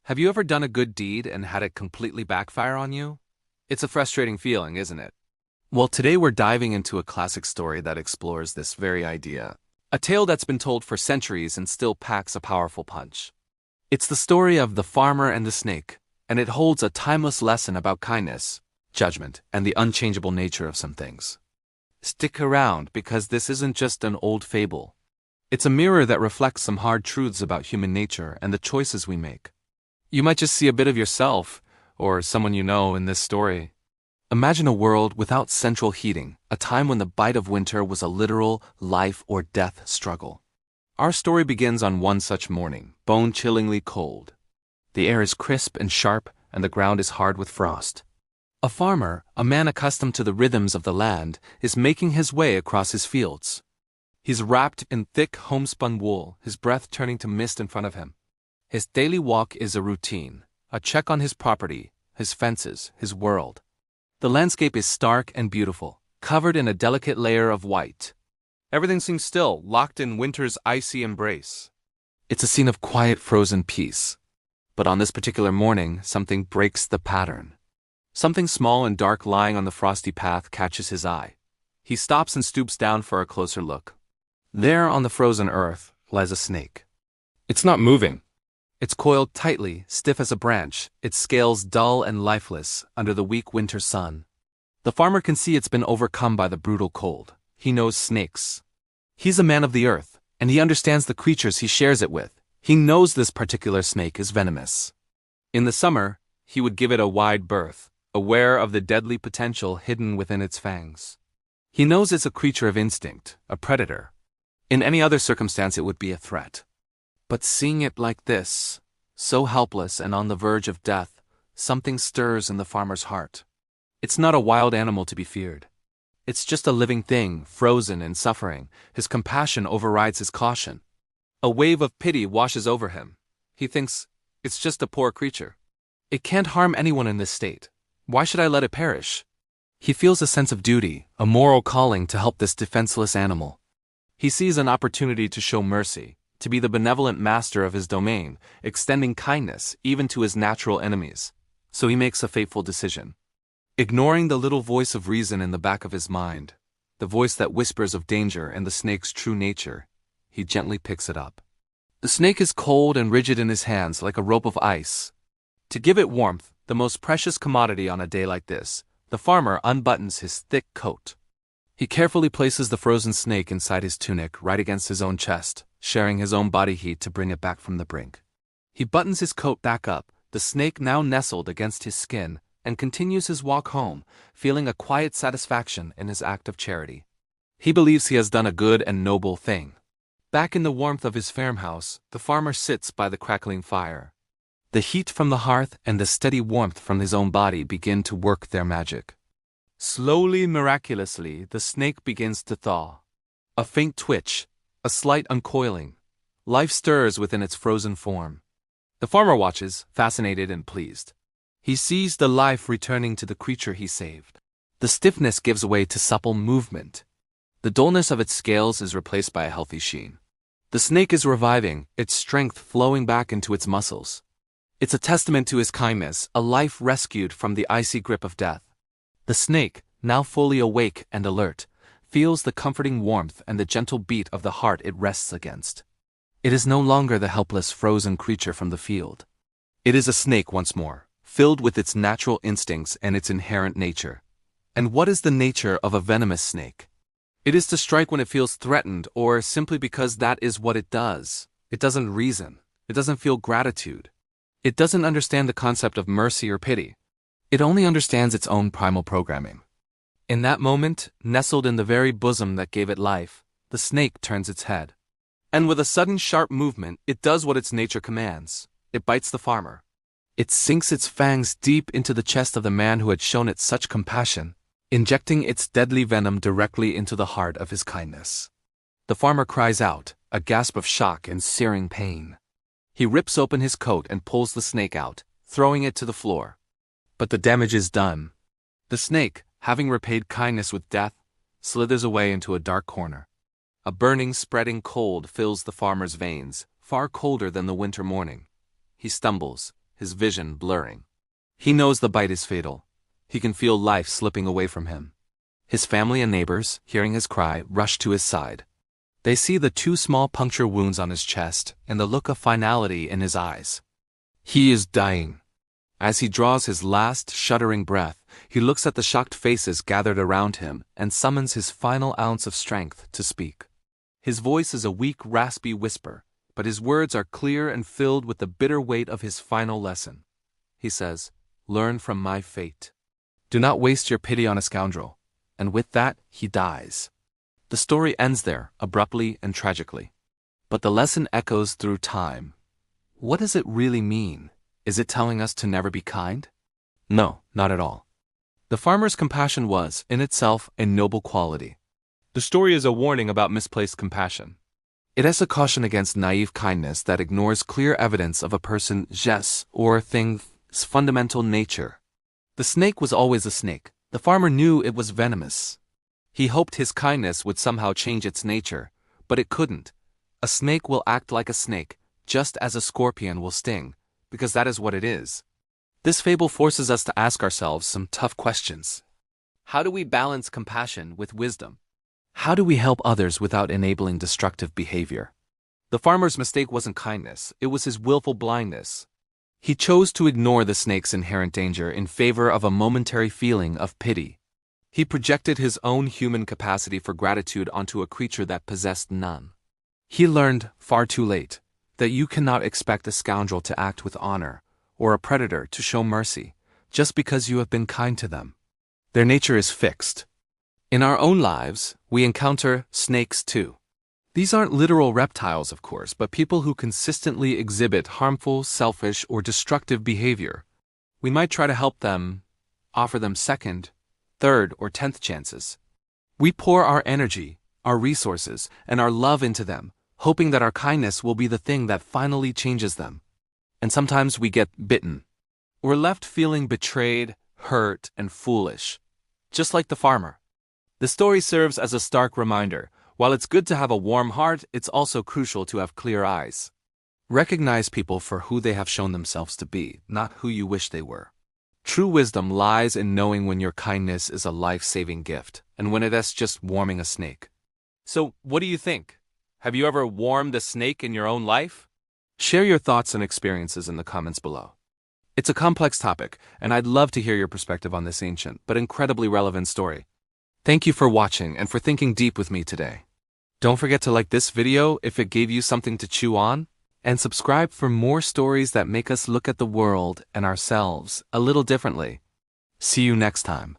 Have you ever done a good deed and had it completely backfire on you? It's a frustrating feeling, isn't it? Well, today we're diving into a classic story that explores this very idea. A tale that's been told for centuries and still packs a powerful punch. It's the story of the farmer and the snake, and it holds a timeless lesson about kindness, judgment, and the unchangeable nature of some things. Stick around because this isn't just an old fable. It's a mirror that reflects some hard truths about human nature and the choices we make. You might just see a bit of yourself, or someone you know, in this story. Imagine a world without central heating, a time when the bite of winter was a literal life or death struggle. Our story begins on one such morning, bone-chillingly cold. The air is crisp and sharp, and the ground is hard with frost. A farmer, a man accustomed to the rhythms of the land, is making his way across his fields. He's wrapped in thick homespun wool, his breath turning to mist in front of him. His daily walk is a routine, a check on his property, his fences, his world. The landscape is stark and beautiful, covered in a delicate layer of white. Everything seems still, locked in winter's icy embrace. It's a scene of quiet, frozen peace. But on this particular morning, something breaks the pattern. Something small and dark lying on the frosty path catches his eye. He stops and stoops down for a closer look. There on the frozen earth lies a snake. It's not moving. It's coiled tightly, stiff as a branch, its scales dull and lifeless under the weak winter sun. The farmer can see it's been overcome by the brutal cold. He knows snakes. He's a man of the earth, and he understands the creatures he shares it with. He knows this particular snake is venomous. In the summer, he would give it a wide berth, aware of the deadly potential hidden within its fangs. He knows it's a creature of instinct, a predator. In any other circumstance it would be a threat. But seeing it like this, so helpless and on the verge of death, something stirs in the farmer's heart. It's not a wild animal to be feared. It's just a living thing, frozen and suffering. His compassion overrides his caution. A wave of pity washes over him. He thinks, it's just a poor creature. It can't harm anyone in this state. Why should I let it perish? He feels a sense of duty, a moral calling to help this defenseless animal. He sees an opportunity to show mercy, to be the benevolent master of his domain, extending kindness even to his natural enemies. So he makes a fateful decision. Ignoring the little voice of reason in the back of his mind, the voice that whispers of danger and the snake's true nature, he gently picks it up. The snake is cold and rigid in his hands like a rope of ice. To give it warmth, the most precious commodity on a day like this, the farmer unbuttons his thick coat. He carefully places the frozen snake inside his tunic right against his own chest, sharing his own body heat to bring it back from the brink. He buttons his coat back up, the snake now nestled against his skin, and continues his walk home, feeling a quiet satisfaction in his act of charity. He believes he has done a good and noble thing. Back in the warmth of his farmhouse, the farmer sits by the crackling fire. The heat from the hearth and the steady warmth from his own body begin to work their magic. Slowly, miraculously, the snake begins to thaw. A faint twitch, a slight uncoiling. Life stirs within its frozen form. The farmer watches, fascinated and pleased. He sees the life returning to the creature he saved. The stiffness gives way to supple movement. The dullness of its scales is replaced by a healthy sheen. The snake is reviving, its strength flowing back into its muscles. It's a testament to his kindness, a life rescued from the icy grip of death. The snake, now fully awake and alert, feels the comforting warmth and the gentle beat of the heart it rests against. It is no longer the helpless frozen creature from the field. It is a snake once more, filled with its natural instincts and its inherent nature. And what is the nature of a venomous snake? It is to strike when it feels threatened or simply because that is what it does. It doesn't reason. It doesn't feel gratitude. It doesn't understand the concept of mercy or pity. It only understands its own primal programming. In that moment, nestled in the very bosom that gave it life, the snake turns its head. And with a sudden sharp movement, it does what its nature commands. It bites the farmer. It sinks its fangs deep into the chest of the man who had shown it such compassion, injecting its deadly venom directly into the heart of his kindness. The farmer cries out, a gasp of shock and searing pain. He rips open his coat and pulls the snake out, throwing it to the floor. But the damage is done. The snake, having repaid kindness with death, slithers away into a dark corner. A burning, spreading cold fills the farmer's veins, far colder than the winter morning. He stumbles, his vision blurring. He knows the bite is fatal. He can feel life slipping away from him. His family and neighbors, hearing his cry, rush to his side. They see the 2 small puncture wounds on his chest and the look of finality in his eyes. He is dying. As he draws his last shuddering breath, he looks at the shocked faces gathered around him and summons his final ounce of strength to speak. His voice is a weak, raspy whisper, but his words are clear and filled with the bitter weight of his final lesson. He says, "Learn from my fate. Do not waste your pity on a scoundrel." And with that, he dies. The story ends there, abruptly and tragically. But the lesson echoes through time. What does it really mean? Is it telling us to never be kind? No, not at all. The farmer's compassion was, in itself, a noble quality. The story is a warning about misplaced compassion. It is a caution against naive kindness that ignores clear evidence of a person's or thing's fundamental nature. The snake was always a snake. The farmer knew it was venomous. He hoped his kindness would somehow change its nature, but it couldn't. A snake will act like a snake, just as a scorpion will sting, because that is what it is. This fable forces us to ask ourselves some tough questions. How do we balance compassion with wisdom? How do we help others without enabling destructive behavior? The farmer's mistake wasn't kindness, it was his willful blindness. He chose to ignore the snake's inherent danger in favor of a momentary feeling of pity. He projected his own human capacity for gratitude onto a creature that possessed none. He learned, far too late, that you cannot expect a scoundrel to act with honor, or a predator to show mercy, just because you have been kind to them. Their nature is fixed. In our own lives, we encounter snakes too. These aren't literal reptiles, of course, but people who consistently exhibit harmful, selfish, or destructive behavior. We might try to help them, offer them second, third, or 10th chances. We pour our energy, our resources, and our love into them, hoping that our kindness will be the thing that finally changes them. And sometimes we get bitten. We're left feeling betrayed, hurt, and foolish. Just like the farmer. The story serves as a stark reminder. While it's good to have a warm heart, it's also crucial to have clear eyes. Recognize people for who they have shown themselves to be, not who you wish they were. True wisdom lies in knowing when your kindness is a life-saving gift, and when it is just warming a snake. So, what do you think? Have you ever warmed a snake in your own life? Share your thoughts and experiences in the comments below. It's a complex topic, and I'd love to hear your perspective on this ancient but incredibly relevant story. Thank you for watching and for thinking deep with me today. Don't forget to like this video if it gave you something to chew on, and subscribe for more stories that make us look at the world and ourselves a little differently. See you next time.